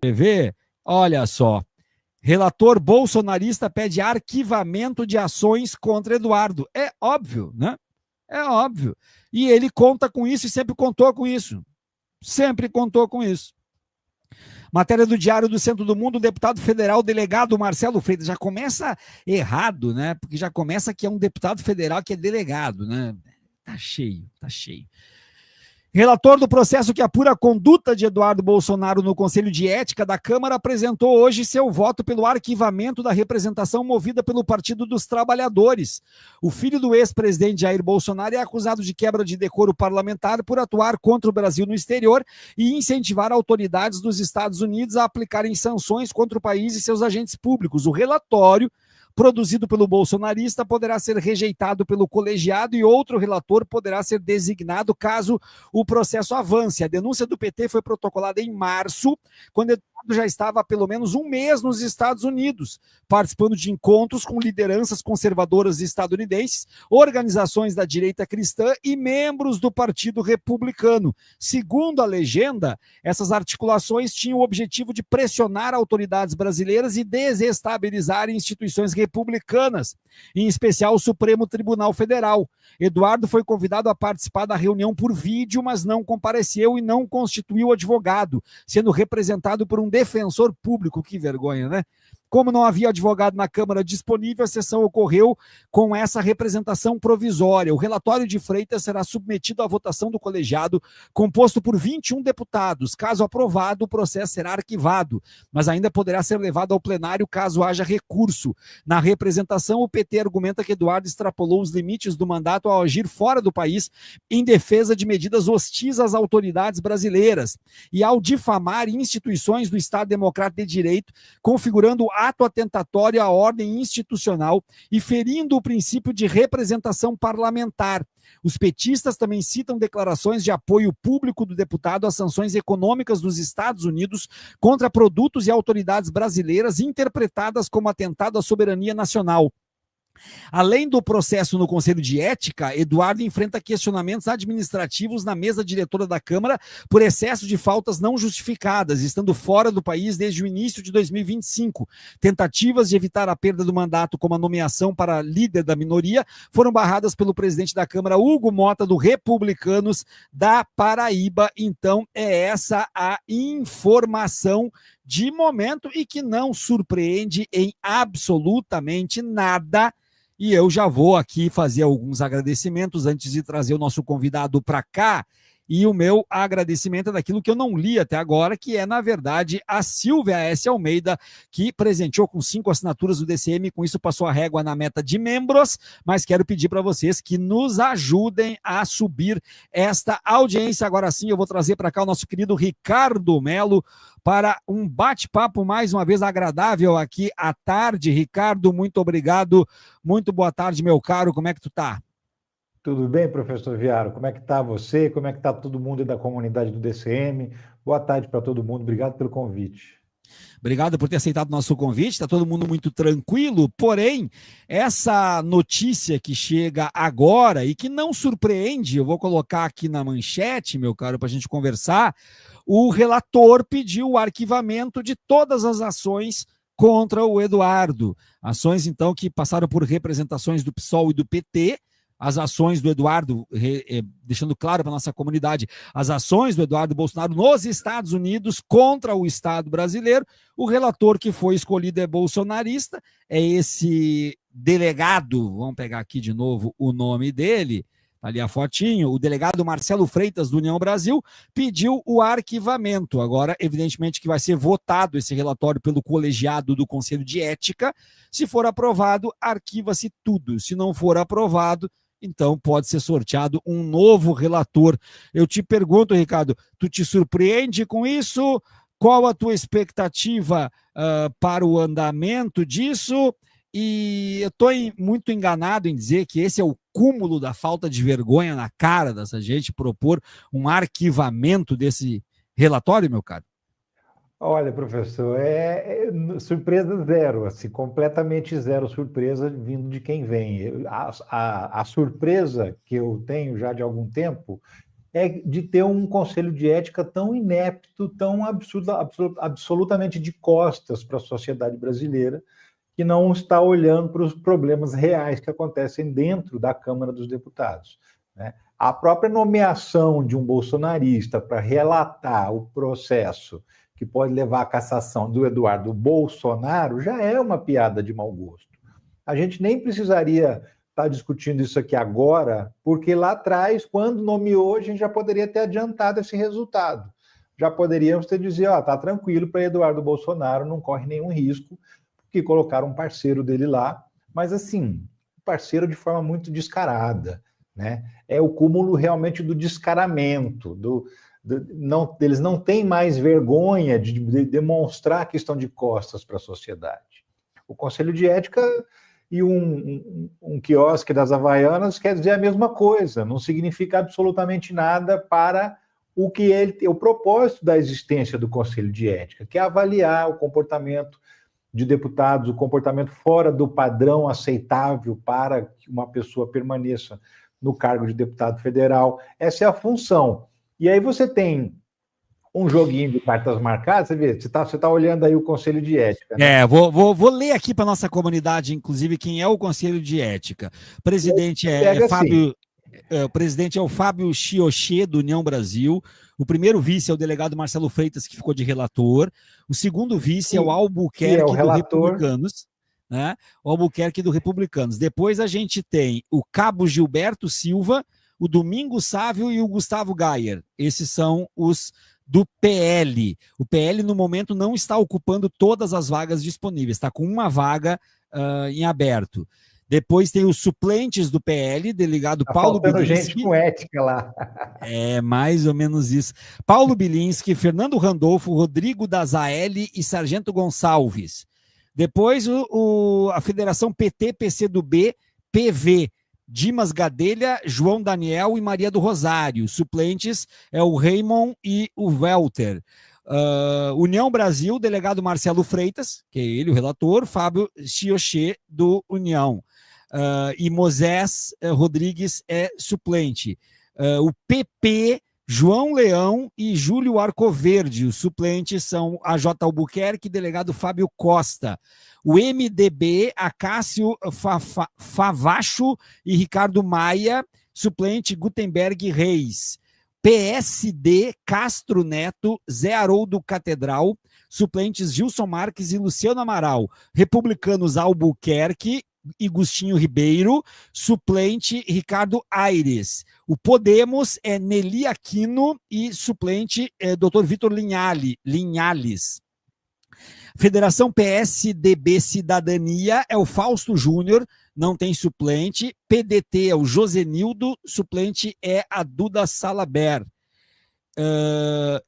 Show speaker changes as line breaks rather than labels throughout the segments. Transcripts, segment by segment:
TV, olha só. Relator bolsonarista pede arquivamento de ações contra Eduardo. É óbvio, né? É óbvio. E ele conta com isso e sempre contou com isso. Sempre contou com isso. Matéria do Diário do Centro do Mundo, o deputado federal delegado Marcelo Freitas. Já começa errado, né? Porque já começa que é um deputado federal que é delegado, né? Tá cheio, tá cheio. Relator do processo que apura a conduta de Eduardo Bolsonaro no Conselho de Ética da Câmara apresentou hoje seu voto pelo arquivamento da representação movida pelo Partido dos Trabalhadores. O filho do ex-presidente Jair Bolsonaro é acusado de quebra de decoro parlamentar por atuar contra o Brasil no exterior e incentivar autoridades dos Estados Unidos a aplicarem sanções contra o país e seus agentes públicos. O relatório produzido pelo bolsonarista poderá ser rejeitado pelo colegiado e outro relator poderá ser designado caso o processo avance. A denúncia do PT foi protocolada em março, quando Eduardo já estava há pelo menos um mês nos Estados Unidos, participando de encontros com lideranças conservadoras estadunidenses, organizações da direita cristã e membros do Partido Republicano. Segundo a legenda, essas articulações tinham o objetivo de pressionar autoridades brasileiras e desestabilizar instituições republicanas, em especial o Supremo Tribunal Federal. Eduardo foi convidado a participar da reunião por vídeo, mas não compareceu e não constituiu advogado, sendo representado por um defensor público. Que vergonha, né? Como não havia advogado na Câmara disponível, a sessão ocorreu com essa representação provisória. O relatório de Freitas será submetido à votação do colegiado, composto por 21 deputados. Caso aprovado, o processo será arquivado, mas ainda poderá ser levado ao plenário caso haja recurso. Na representação, o PT argumenta que Eduardo extrapolou os limites do mandato ao agir fora do país em defesa de medidas hostis às autoridades brasileiras e ao difamar instituições do Estado Democrático de Direito, configurando ato atentatório à ordem institucional e ferindo o princípio de representação parlamentar. Os petistas também citam declarações de apoio público do deputado às sanções econômicas dos Estados Unidos contra produtos e autoridades brasileiras interpretadas como atentado à soberania nacional. Além do processo no Conselho de Ética, Eduardo enfrenta questionamentos administrativos na mesa diretora da Câmara por excesso de faltas não justificadas, estando fora do país desde o início de 2025. Tentativas de evitar a perda do mandato, como a nomeação para líder da minoria, foram barradas pelo presidente da Câmara, Hugo Mota, do Republicanos da Paraíba. Então, é essa a informação de momento e que não surpreende em absolutamente nada. E eu já vou aqui fazer alguns agradecimentos antes de trazer o nosso convidado para cá. E o meu agradecimento é daquilo que eu não li até agora, que é, na verdade, a Silvia S. Almeida, que presenteou com 5 assinaturas do DCM, com isso passou a régua na meta de membros, mas quero pedir para vocês que nos ajudem a subir esta audiência. Agora sim, eu vou trazer para cá o nosso querido Ricardo Melo para um bate-papo mais uma vez agradável aqui à tarde. Ricardo, muito obrigado, muito boa tarde, meu caro, como é que tu tá?
Tudo bem, professor Viaro? Como é que está você? Como é que está todo mundo aí da comunidade do DCM? Boa tarde para todo mundo. Obrigado pelo convite.
Obrigado por ter aceitado o nosso convite, está todo mundo muito tranquilo, porém, essa notícia que chega agora e que não surpreende, eu vou colocar aqui na manchete, meu caro, para a gente conversar, o relator pediu o arquivamento de todas as ações contra o Eduardo. Ações, então, que passaram por representações do PSOL e do PT, as ações do Eduardo, deixando claro para a nossa comunidade, as ações do Eduardo Bolsonaro nos Estados Unidos contra o Estado brasileiro. O relator que foi escolhido é bolsonarista, é esse delegado, vamos pegar aqui de novo o nome dele, tá ali a fotinho, o delegado Marcelo Freitas, do União Brasil, pediu o arquivamento. Agora, evidentemente que vai ser votado esse relatório pelo colegiado do Conselho de Ética. Se for aprovado, arquiva-se tudo. Se não for aprovado, então pode ser sorteado um novo relator. Eu te pergunto, Ricardo, tu te surpreende com isso? Qual a tua expectativa para o andamento disso? E eu estou muito enganado em dizer que esse é o cúmulo da falta de vergonha na cara dessa gente propor um arquivamento desse relatório, meu caro.
Olha, professor, surpresa zero, assim, completamente zero surpresa vindo de quem vem. A surpresa que eu tenho já de algum tempo é de ter um conselho de ética tão inepto, tão absolutamente de costas para a sociedade brasileira, que não está olhando para os problemas reais que acontecem dentro da Câmara dos Deputados, né? A própria nomeação de um bolsonarista para relatar o processo que pode levar à cassação do Eduardo Bolsonaro já é uma piada de mau gosto. A gente nem precisaria estar discutindo isso aqui agora, porque lá atrás, quando nomeou, a gente já poderia ter adiantado esse resultado. Já poderíamos ter dizer, ó, tá tranquilo para Eduardo Bolsonaro, não corre nenhum risco, porque colocaram um parceiro dele lá, mas assim, parceiro de forma muito descarada, né? É o cúmulo realmente do descaramento, eles não têm mais vergonha de demonstrar que estão de costas para a sociedade. O Conselho de Ética e um quiosque das Havaianas quer dizer a mesma coisa, não significa absolutamente nada para o propósito da existência do Conselho de Ética, que é avaliar o comportamento de deputados, o comportamento fora do padrão aceitável para que uma pessoa permaneça no cargo de deputado federal. Essa é a função. E aí você tem um joguinho de cartas marcadas, você vê, você tá olhando aí o Conselho de Ética, né?
Vou ler aqui para nossa comunidade, inclusive, quem é o Conselho de Ética. O presidente
Assim.
O presidente é o Fábio Chioché, do União Brasil. O primeiro vice é o delegado Marcelo Freitas, que ficou de relator. O segundo vice é o Albuquerque, do Republicanos. Né? O Albuquerque, do Republicanos. Depois a gente tem o Cabo Gilberto Silva, o Domingos Sávio e o Gustavo Gayer. Esses são os do PL. O PL, no momento, não está ocupando todas as vagas disponíveis, está com uma vaga em aberto. Depois tem os suplentes do PL, delegado Paulo Bilinski.
Gente com ética lá.
É, mais ou menos isso. Paulo Bilinski, Fernando Randolfo, Rodrigo Dazaeli e Sargento Gonçalves. Depois a Federação PT-PCdoB, PV, Dimas Gadelha, João Daniel e Maria do Rosário. Suplentes é o Raymond e o Welter. União Brasil, delegado Marcelo Freitas, que é ele, o relator, Fábio Chioché, do União. E Moisés Rodrigues é suplente. O PP, João Leão e Júlio Arcoverde. Os suplentes são a J. Albuquerque e delegado Fábio Costa. O MDB, Acácio Favacho e Ricardo Maia, suplente Gutenberg Reis. PSD, Castro Neto, Zé Haroldo Catedral, suplentes Gilson Marques e Luciano Amaral. Republicanos, Albuquerque e Gustinho Ribeiro, suplente Ricardo Aires. O Podemos é Nelly Aquino e suplente é Dr. Vitor Linhales. Federação PSDB Cidadania é o Fausto Júnior, não tem suplente. PDT é o Josenildo, suplente é a Duda Salaber.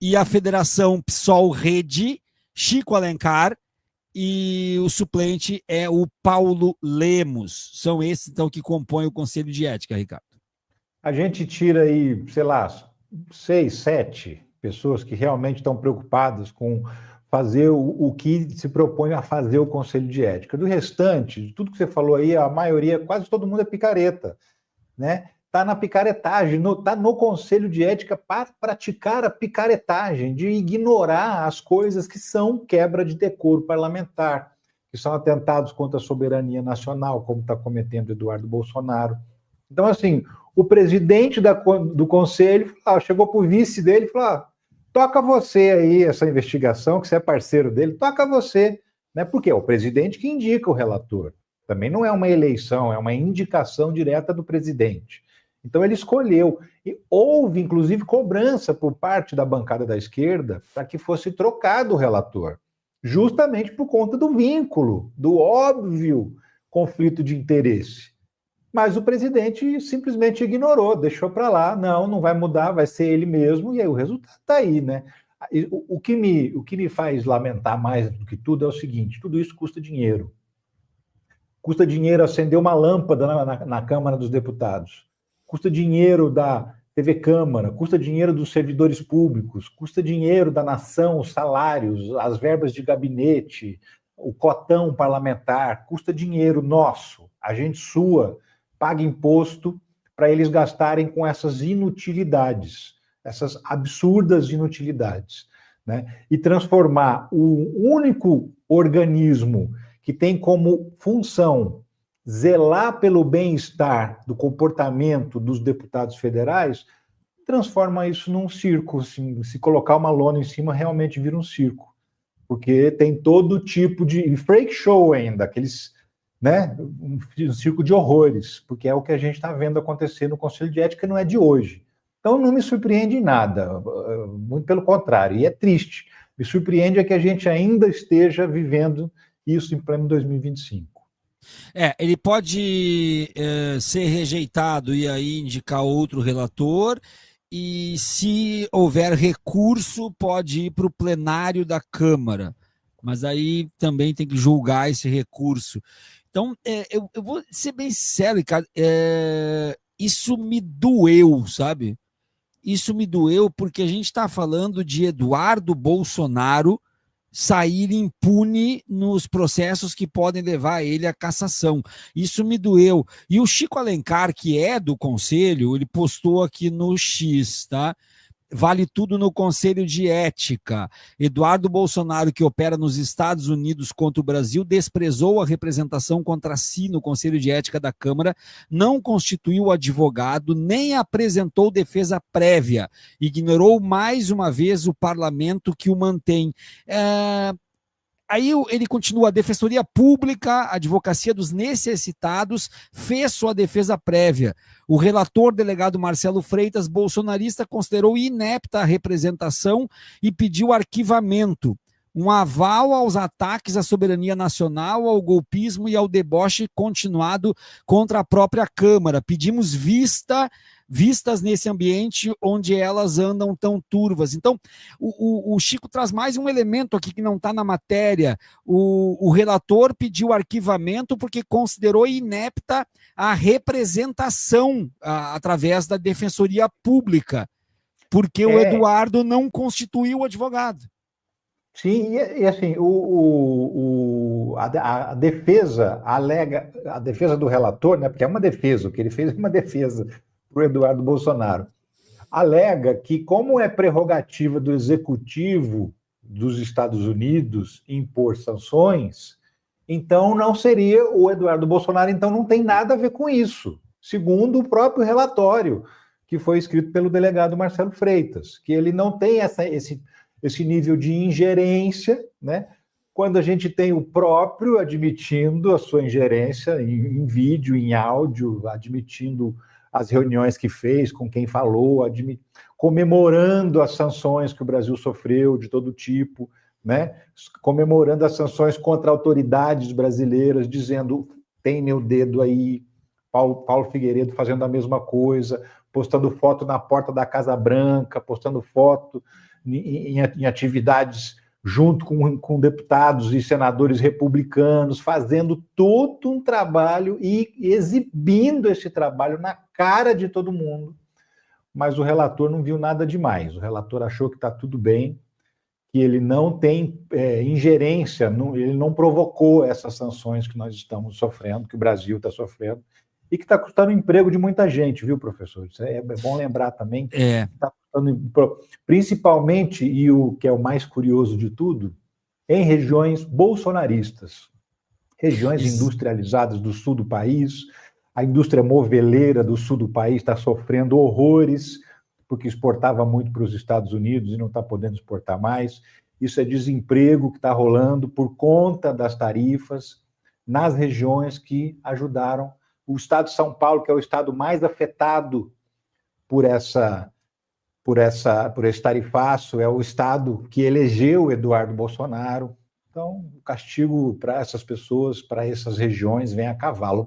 E a Federação PSOL Rede, Chico Alencar, e o suplente é o Paulo Lemos. São esses, então, que compõem o Conselho de Ética, Ricardo.
A gente tira aí, sei lá, 6, 7 pessoas que realmente estão preocupadas com fazer o que se propõe a fazer o Conselho de Ética. Do restante, de tudo que você falou aí, a maioria, quase todo mundo é picareta, né? Está na picaretagem, está no Conselho de Ética para praticar a picaretagem, de ignorar as coisas que são quebra de decoro parlamentar, que são atentados contra a soberania nacional, como está cometendo Eduardo Bolsonaro. Então, assim, o presidente do Conselho chegou para o vice dele e falou: toca você aí essa investigação, que você é parceiro dele, toca você, né? Porque é o presidente que indica o relator. Também não é uma eleição, é uma indicação direta do presidente. Então ele escolheu. E houve, inclusive, cobrança por parte da bancada da esquerda para que fosse trocado o relator, justamente por conta do vínculo, do óbvio conflito de interesse. Mas o presidente simplesmente ignorou, deixou para lá, não vai mudar, vai ser ele mesmo, e aí o resultado está aí, né? O que me faz lamentar mais do que tudo é o seguinte: tudo isso custa dinheiro. Custa dinheiro acender uma lâmpada na Câmara dos Deputados. Custa dinheiro da TV Câmara, custa dinheiro dos servidores públicos, custa dinheiro da nação, os salários, as verbas de gabinete, o cotão parlamentar, custa dinheiro nosso. A gente sua, paga imposto para eles gastarem com essas inutilidades, essas absurdas inutilidades, né? E transformar o único organismo que tem como função zelar pelo bem-estar do comportamento dos deputados federais, transforma isso num circo. Assim, se colocar uma lona em cima, realmente vira um circo. Porque tem todo tipo de freak show ainda, aqueles, né, um circo de horrores, porque é o que a gente está vendo acontecer no Conselho de Ética, não é de hoje. Então não me surpreende em nada, muito pelo contrário, e é triste. Me surpreende é que a gente ainda esteja vivendo isso em pleno 2025.
Ele pode ser rejeitado e aí indicar outro relator, e se houver recurso, pode ir para o plenário da Câmara, mas aí também tem que julgar esse recurso. Então, eu vou ser bem sincero, Ricardo, isso me doeu, sabe? Isso me doeu porque a gente está falando de Eduardo Bolsonaro sair impune nos processos que podem levar ele à cassação. Isso me doeu. E o Chico Alencar, que é do Conselho, ele postou aqui no X, tá? Vale tudo no Conselho de Ética. Eduardo Bolsonaro, que opera nos Estados Unidos contra o Brasil, desprezou a representação contra si no Conselho de Ética da Câmara, não constituiu advogado, nem apresentou defesa prévia, ignorou mais uma vez o parlamento que o mantém. Aí ele continua: a Defensoria Pública, a Advocacia dos Necessitados, fez sua defesa prévia. O relator delegado Marcelo Freitas, bolsonarista, considerou inepta a representação e pediu arquivamento. Um aval aos ataques à soberania nacional, ao golpismo e ao deboche continuado contra a própria Câmara. Pedimos vistas nesse ambiente onde elas andam tão turvas. Então, o Chico traz mais um elemento aqui que não está na matéria. O relator pediu arquivamento porque considerou inepta a representação através da Defensoria Pública, porque o Eduardo não constituiu o advogado.
Sim, e assim, a defesa alega, a defesa do relator, né, porque é uma defesa, o que ele fez é uma defesa para o Eduardo Bolsonaro, alega que, como é prerrogativa do executivo dos Estados Unidos impor sanções, então não seria o Eduardo Bolsonaro, então não tem nada a ver com isso, segundo o próprio relatório que foi escrito pelo delegado Marcelo Freitas, que ele não tem esse nível de ingerência, né? Quando a gente tem o próprio admitindo a sua ingerência em vídeo, em áudio, admitindo as reuniões que fez, com quem falou, comemorando as sanções que o Brasil sofreu de todo tipo, né? Comemorando as sanções contra autoridades brasileiras, dizendo: tem meu dedo aí, Paulo Figueiredo fazendo a mesma coisa, postando foto na porta da Casa Branca, postando foto em atividades junto com deputados e senadores republicanos, fazendo todo um trabalho e exibindo esse trabalho na cara de todo mundo. Mas o relator não viu nada demais. O relator achou que está tudo bem, que ele não tem ingerência, ele não provocou essas sanções que nós estamos sofrendo, que o Brasil está sofrendo, e que está custando o emprego de muita gente, viu, professor? Isso é bom lembrar também. Está custando, principalmente, e o que é o mais curioso de tudo, em regiões bolsonaristas, regiões industrializadas do sul do país. A indústria moveleira do sul do país está sofrendo horrores, porque exportava muito para os Estados Unidos e não está podendo exportar mais. Isso é desemprego que está rolando por conta das tarifas nas regiões que ajudaram. O estado de São Paulo, que é o estado mais afetado por esse tarifaço, é o estado que elegeu o Eduardo Bolsonaro. Então, o castigo para essas pessoas, para essas regiões, vem a cavalo.